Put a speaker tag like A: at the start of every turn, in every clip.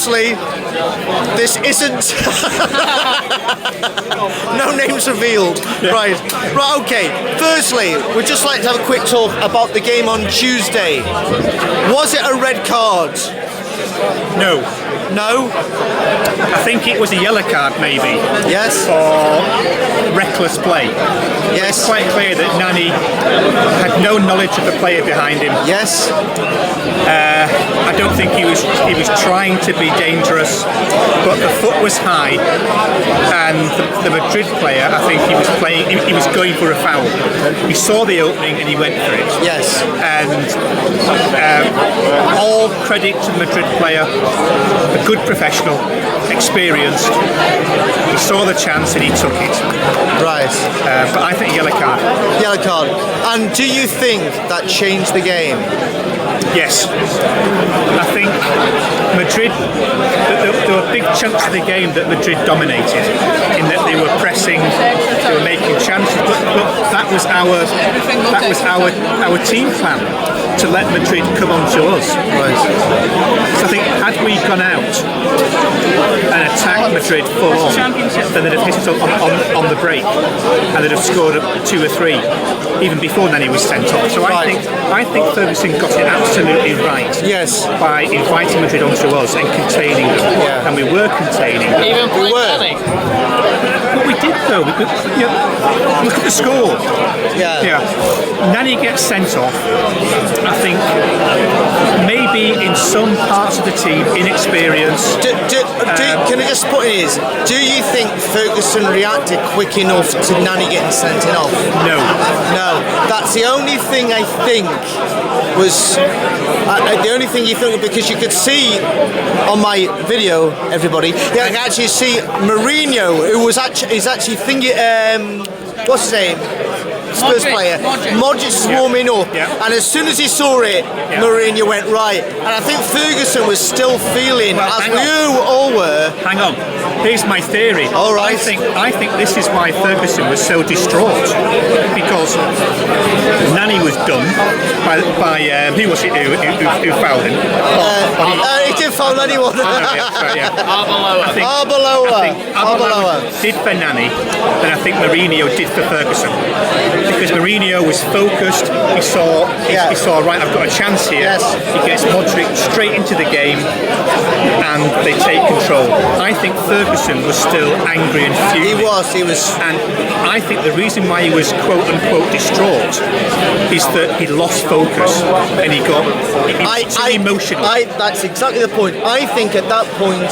A: Firstly, this isn't. No names revealed. Right, okay. Firstly, we'd just like to have a quick talk about the game on Tuesday. Was it a red card?
B: No.
A: No?
B: I think it was a yellow card, maybe.
A: Yes.
B: For reckless play.
A: Yes.
B: It's quite clear that Nani had no knowledge of the player behind him.
A: Yes.
B: I don't think he was trying to be dangerous, but the foot was high, and the Madrid player, I think he was playing. He was going for a foul. He saw the opening and he went for it.
A: Yes.
B: And all credit to the Madrid player, a good professional, experienced. He saw the chance and he took it.
A: Right.
B: But I think yellow card.
A: Yellow card. And do you think that changed the game?
B: Yes. I think Madrid, there were big chunks of the game that Madrid dominated, in that they were pressing, they were making chances, but that was our team plan, to let Madrid come on to us.
A: Right.
B: So I think had we gone out and attacked Madrid full on, then they'd have hit us on the break and they'd have scored 2 or 3 even before Nani was sent off. So I think Ferguson got it absolutely right.
A: Yes.
B: By inviting Madrid onto us and containing them.
A: Yeah.
B: And we were containing them.
C: Even we were.
B: What we did though, look at the score.
A: Yeah.
B: Nani gets sent off. I think maybe in some parts of the team, inexperience.
A: Can I just put in do you think Ferguson reacted quick enough to Nani getting sent off?
B: No.
A: No. That's the only thing I think was the only thing you think, because you could see on my video, everybody, you can actually see Mourinho, who was actually thinking, what's his name? Spurs player, Modric warming up, and as soon as he saw it, Mourinho went right. And I think Ferguson was still feeling, as you all were.
B: Hang on, here's my theory.
A: All right.
B: I think this is why Ferguson was so distraught, because Nani was done by who was it who fouled him?
A: He didn't foul anyone.
C: Arbeloa.
B: Arbeloa did for Nani, then I think Mourinho did for Ferguson. Because Mourinho was focused, he saw right, I've got a chance here.
A: Yes.
B: He gets Modric straight into the game and they take control. I think Ferguson was still angry and fuming.
A: He was.
B: And I think the reason why he was quote unquote distraught is that he lost focus and he was too emotional.
A: That's exactly the point. I think at that point,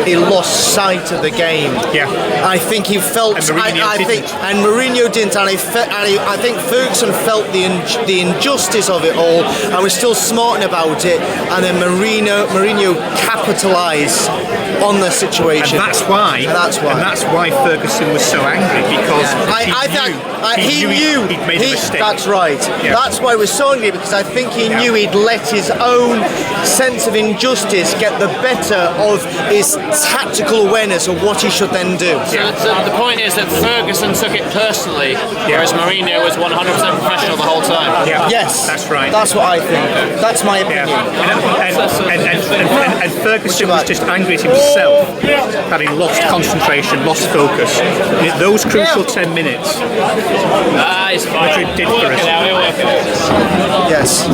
A: he lost sight of the game.
B: Yeah.
A: I think he felt. And Mourinho didn't. And I think Ferguson felt the injustice of it all, and was still smarting about it. And then Mourinho capitalised on the situation.
B: And that's why Ferguson was so angry, because he knew he'd made a mistake.
A: That's right.
B: Yeah.
A: That's why he was so angry, because I think he knew he'd let his own sense of injustice get the better of his tactical awareness of what he should then do.
C: So the point is that Ferguson took it personally, whereas Mourinho was 100% professional the whole time.
B: Yeah.
A: Yes,
B: that's right.
A: That's what I think. That's my opinion.
B: And Ferguson was just angry at himself, having lost concentration, lost focus. Those crucial 10 minutes,
C: He's fine.
B: Madrid did for us.
A: Yes.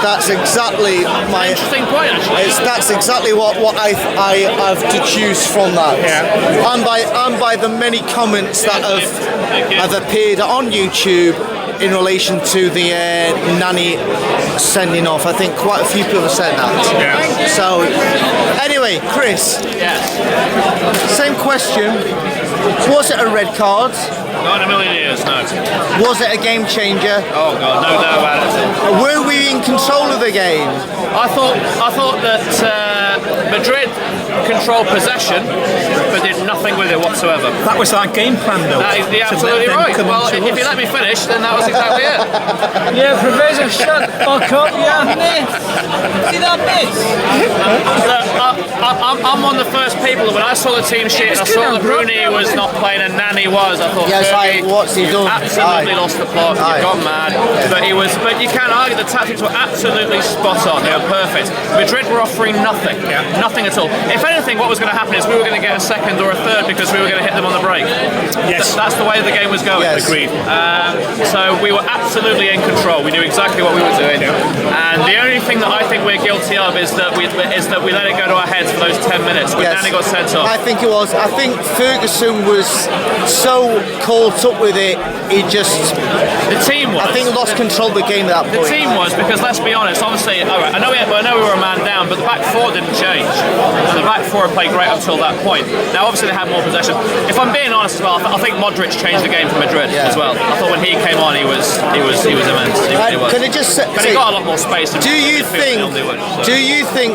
A: That's exactly my
C: interesting point, actually.
A: That's exactly what I've deduced from that.
B: Yeah.
A: And by the many comments that have appeared on YouTube in relation to the Nani sending off. I think quite a few people have said that.
B: Yeah.
A: So anyway, Chris.
C: Yes.
A: Same question. Was it a red card?
C: Not in a million years, no.
A: Was it a game changer?
C: Oh God, no doubt about it.
A: Were we in control of the game?
C: I thought that Madrid controlled possession, but did nothing with it whatsoever.
B: That was our game plan, though.
C: You're absolutely right. Well, if you let me finish, then that was exactly it.
D: Yeah, Professor, shut the fuck up, you miss. See that miss?
C: I'm one of the first people that when I saw the team sheet and I saw that Rooney was was not playing and Nani was. I thought,
A: Yes, what's he done?
C: Absolutely lost the plot. You've gone mad. But he was. But you can't argue the tactics were absolutely spot on. They were perfect. Madrid were offering nothing. Nothing at all. If anything, what was going to happen is we were going to get a second or a third because we were going to hit them on the break.
B: Yes.
C: That's the way the game was going.
A: Yes.
B: Agreed.
C: So we were absolutely in control. We knew exactly what we were doing. And the only thing that I think we're guilty of is that we let it go to our heads for those 10 minutes when Nani got sent off.
A: I think it was. I think Ferguson was so caught up with it, he just.
C: The team was.
A: I think lost control of the game at that point.
C: The team was, because let's be honest, obviously, all right, I know we were a man down, but the back four didn't change. The back four had played great up until that point. Now, obviously, they had more possession. If I'm being honest as well, I think Modric changed the game for Madrid as well. I thought when he came on, he was immense. He really was.
A: Can I just say,
C: but he got a lot more space.
A: Do you think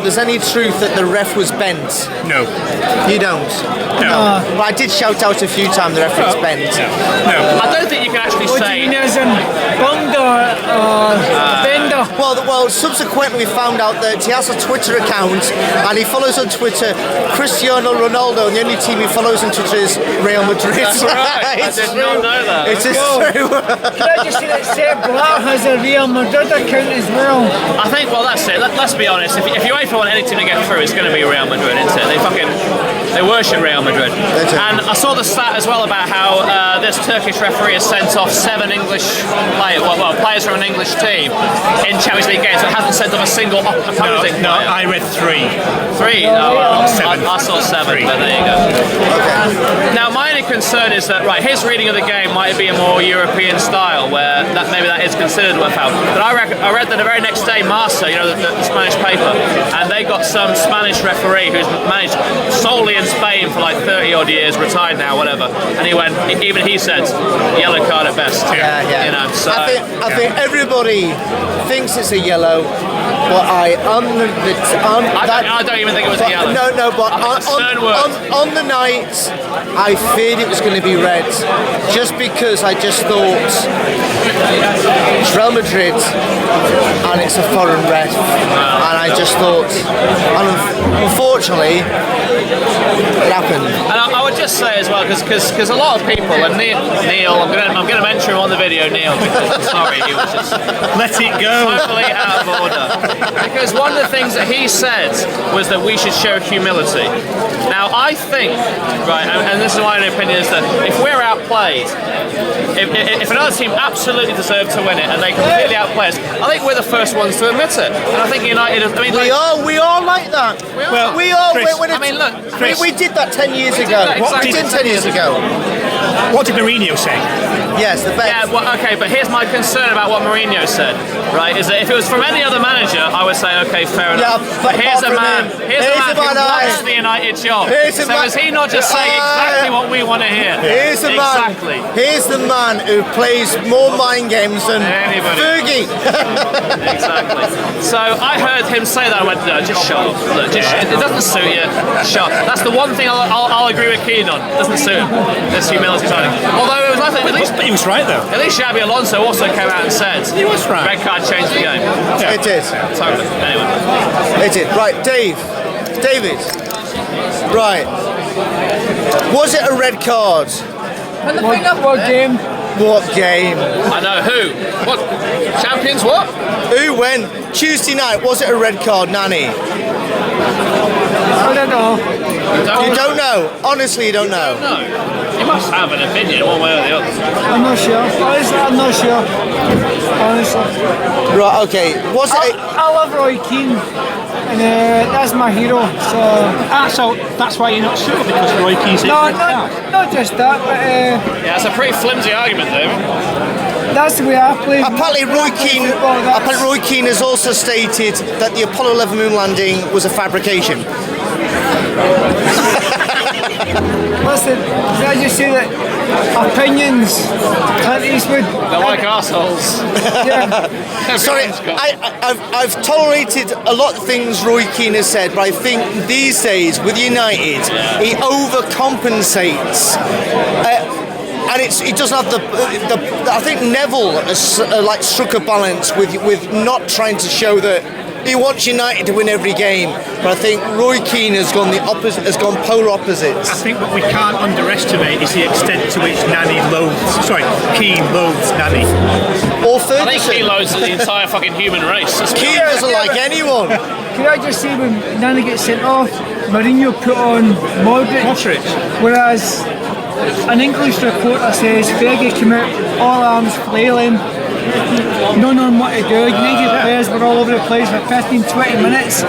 A: there's any truth that the ref was bent?
B: No.
A: You don't?
B: No.
A: Well, I did shout out a few times the ref was bent.
B: No.
C: I don't think you can actually
D: What do
C: say.
D: you mean as in bunged or bender?
A: Well, subsequently we found out that he has a Twitter account and he follows on Twitter Cristiano Ronaldo, and the only team he follows on Twitter is Real Madrid.
C: That's right. I did not know that.
A: It is true.
D: Can I just say that Sepp Blatter has a Real Madrid account as well?
C: I think, well, that's it. Let's be honest. If you UEFA want any team to get through, it's going to be Real Madrid, isn't it? They worship Real Madrid. And I saw the stat as well about how this Turkish referee has sent off 7 English players from an English team in Champions League games, but hasn't sent off a single opposing
B: No,
C: player.
B: I read 3.
C: 3? Oh, well,
B: 7.
C: I saw 7, but there you go. Now, my only concern is that, right, his reading of the game might be a more European style, where maybe that is considered a foul. But I read that the very next day, Marca, the Spanish paper, and they got some Spanish referee who's managed solely in Spain for like 30 odd years, retired now, whatever. And even he said, yellow card at best.
A: Yeah.
C: So,
A: I think everybody thinks it's a yellow, but I
C: don't even think it was a yellow.
A: No, but on the night, I feared it was going to be red, just because I just thought it's Real Madrid and it's a foreign ref, and I just thought, and unfortunately, it happened.
C: And I would just say as well, because a lot of people, and Neil, I'm going to mention him on the video, Neil, because I'm sorry, he was just
B: Let it go.
C: totally out of order. Because one of the things that he said was that we should show humility. Now, I think, right, and this is my own opinion, is that if we're outplayed, if another team absolutely deserve to win it and they completely outplay us, I think we're the first ones to admit it. And I think United,
A: We are like that.
B: Well,
A: We are.
B: Chris,
A: When
C: I mean, look,
A: we did that 10 years ago.
C: that exactly
A: We did 10 years ago.
B: What did Mourinho say?
A: Yes, the best.
C: yeah, well, okay, but here's my concern about what Mourinho said, right, is that if it was from any other manager, I would say, okay, fair enough.
A: Yeah,
C: but here's a
A: apart
C: man
A: from him.
C: who
A: Here's a man
C: wants the United job.
A: Here's a
C: So
A: man-
C: is he not just saying exactly what we want to hear?
A: Here's the man.
C: Exactly.
A: Here's the man who plays more mind games than
C: Anybody.
A: Fergie.
C: Exactly. So I heard him say that. I went, no, just shut up. Look, it doesn't suit you. Shut up. That's the one thing I'll agree with Keane on. It doesn't suit him. This humility thing. Although it was nice, at least
B: He was right, though.
C: Xabi Alonso also came out and said
B: He was right.
C: red card changed the game.
A: It is.
C: Totally. Anyway.
A: It is. Right, David. Right. Was it a red card?
D: What game?
A: What game?
C: I know who. What? Champions what?
A: Who went? Tuesday night, was it a red card, Nani?
D: I don't know.
A: You don't know? Honestly, you don't know?
C: No. You must have an opinion one way or the other.
D: I'm not sure. Honestly, I'm not sure. Honestly.
A: Right, okay. Was it...
D: I love Roy Keane. And that's my hero.
B: So that's why you're not sure, because Roy Keane's
D: No, not just that, but
C: Yeah, it's a pretty flimsy argument, David.
D: that's the way I play.
A: Apparently Roy Keane has also stated that the Apollo 11 moon landing was a fabrication.
D: Listen, can I just say that opinions, Clint Eastwood.
C: They're like arseholes.
D: Yeah.
A: Sorry, I've tolerated a lot of things Roy Keane has said, but I think these days with United, he overcompensates. And he doesn't have the. I think Neville has struck a balance with not trying to show that he wants United to win every game, but I think Roy Keane has gone the opposite, has gone polar opposites.
B: I think what we can't underestimate is the extent to which Keane loathes Nani.
A: Or
C: I think
A: Ferguson.
C: he loads the entire fucking human race.
A: Keane doesn't like anyone.
D: Can I just say, when Nani gets sent off, Mourinho put on Modric. Whereas an English reporter says Fergie came out all arms flailing, not knowing what to do. United players were all over the place for 15-20 minutes.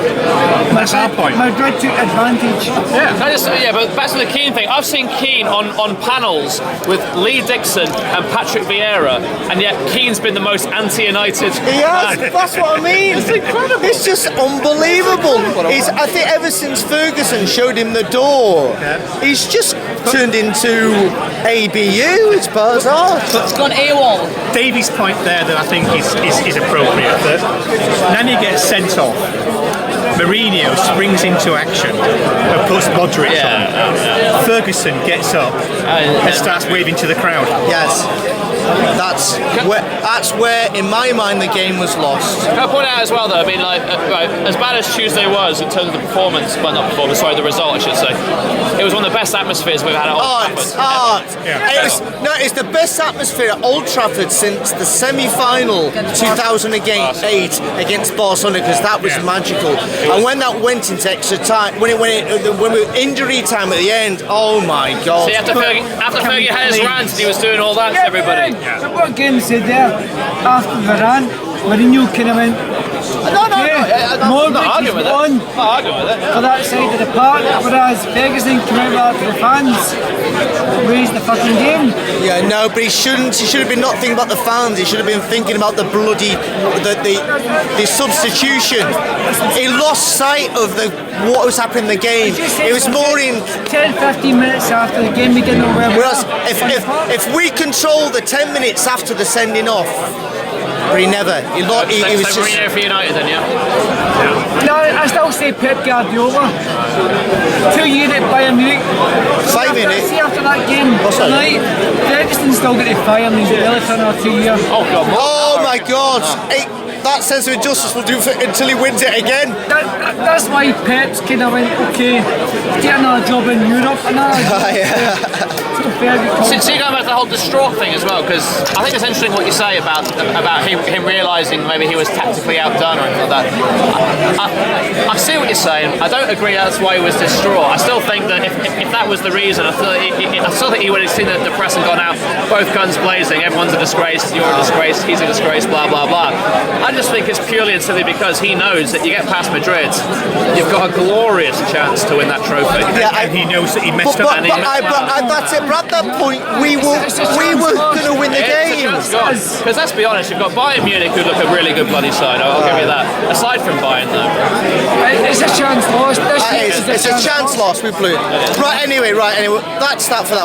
B: That's our point.
D: Madrid took advantage.
C: But back to the Keane thing. I've seen Keane on panels with Lee Dixon and Patrick Vieira, and yet Keane's been the most anti-United.
A: He has, that's what I mean. It's incredible. It's just unbelievable. I think ever since Ferguson showed him the door, he's just turned into ABU. It's bizarre.
C: It's gone AWOL.
B: Davy's point there that I think is appropriate, that Nani gets sent off, Mourinho springs into action and puts Modric on. Ferguson gets up and starts waving to the crowd.
A: Yes. That's where, in my mind, the game was lost.
C: Can I point out as well, though, I mean, like, as bad as Tuesday was in terms of the performance, well, not performance, sorry, the result, I should say, it was one of the best atmospheres we've had at Old Trafford.
A: It's the best atmosphere at Old Trafford since the semi-final 2008 against Barcelona, because that was magical. And when that went into extra time, when we were injury time at the end, oh my God!
C: See, after Fergie had his rant, he was doing all that to everybody.
D: What Gim said there, after the rant, Mourinho kind of went,
C: I'm not arguing with it. I'm not arguing with it.
D: For that side of the park, whereas Ferguson came out after the fans raised the fucking game.
A: Yeah, no, but he should have been not thinking about the fans. He should have been thinking about the bloody the substitution. He lost sight of what was happening in the game. It was more in
D: 10-15 minutes after the game, we didn't know where we
A: whereas
D: were.
A: if we control the 10 minutes after the sending off, but he never. He was just.
C: Mourinho for United, then, yeah.
D: No, I still say Pep Guardiola. 2 years at Bayern Munich.
A: 5 in it.
D: See, after that game
A: What's that?
D: tonight, Ferguson's still got to fire him. He's barely for another 2 years.
C: Oh, God.
A: Oh my God! That sense of injustice will do until he wins it again.
D: That's why Pep's kind of went, okay, get another job in Europe, another job.
C: So you going back to the whole distraught thing as well, because I think it's interesting what you say about him realising maybe he was tactically outdone or anything like that. I see what you're saying. I don't agree that's why he was distraught. I still think that if that was the reason, I still think he would have seen the press and gone out, both guns blazing, everyone's a disgrace, you're a disgrace, he's a disgrace, blah, blah, blah. I just think it's purely and simply because he knows that you get past Madrid, you've got a glorious chance to win that trophy.
A: Yeah,
B: And he knows that he messed up.
A: That's it. But at that point, we were going to win the game.
C: Because let's be honest, you've got Bayern Munich who look a really good bloody side. I'll give you that. Aside from Bayern, though,
D: It's a chance lost.
A: It's a chance lost. We blew it. Right. Anyway. That's that for that.